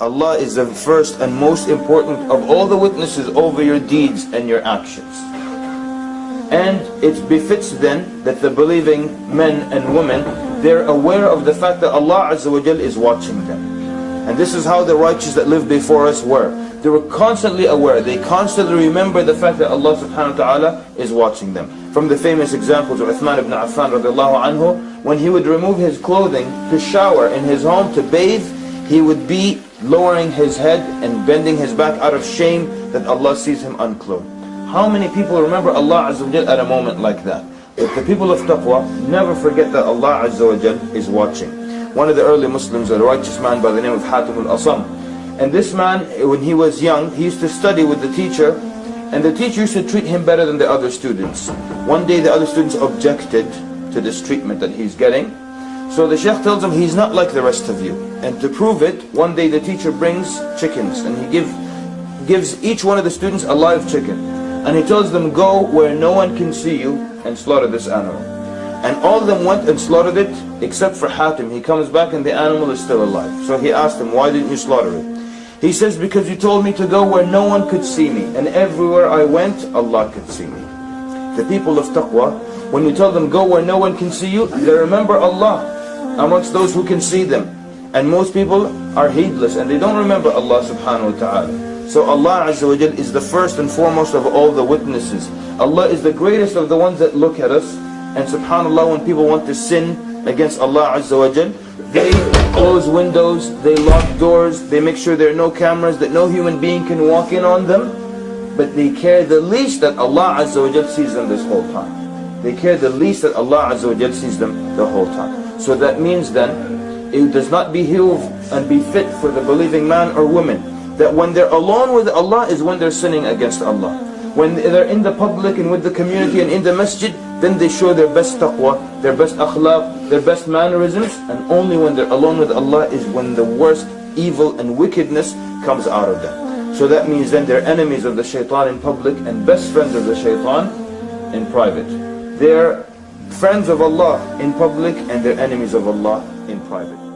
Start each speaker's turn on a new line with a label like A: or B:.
A: Allah is the first and most important of all the witnesses over your deeds and your actions. And it befits then that the believing men and women, they're aware of the fact that Allah Azza wa Jal is watching them. And this is how the righteous that lived before us were. They were constantly aware, they constantly remember the fact that Allah subhanahu wa ta'ala is watching them. From the famous examples of Uthman ibn Affan radiallahu anhu, when he would remove his clothing to shower in his home, to bathe, he would be lowering his head and bending his back out of shame that Allah sees him unclothed. How many people remember Allah Azza wa Jal at a moment like that? But the people of taqwa never forget that Allah Azza wa Jal is watching. One of the early Muslims, a righteous man by the name of Hatim al-Asam. And this man, when he was young, he used to study with the teacher, and the teacher used to treat him better than the other students. One day the other students objected to this treatment that he's getting. So the Shaykh tells him, he's not like the rest of you. And to prove it, one day the teacher brings chickens, and he gives each one of the students a live chicken. And he tells them, go where no one can see you and slaughter this animal. And all of them went and slaughtered it, except for Hatim. He comes back and the animal is still alive. So he asked him, why didn't you slaughter it? He says, because you told me to go where no one could see me. And everywhere I went, Allah could see me. The people of taqwa, when you tell them, go where no one can see you, they remember Allah amongst those who can see them. And most people are heedless and they don't remember Allah subhanahu wa ta'ala. So Allah Azza wa Jal is the first and foremost of all the witnesses. Allah is the greatest of the ones that look at us. And subhanAllah, when people want to sin against Allah Azza wa Jal, they close windows, they lock doors, they make sure there are no cameras, that no human being can walk in on them. But they care the least that Allah Azza wa Jal sees them this whole time. They care the least that Allah Azza wa Jal sees them the whole time. So that means then, it does not behoove and be fit for the believing man or woman that when they're alone with Allah is when they're sinning against Allah. When they're in the public and with the community and in the masjid, then they show their best taqwa, their best akhlaq, their best mannerisms. And only when they're alone with Allah is when the worst evil and wickedness comes out of them. So that means then they're enemies of the shaitan in public and best friends of the shaitan in private. They're friends of Allah in public and they're enemies of Allah in private.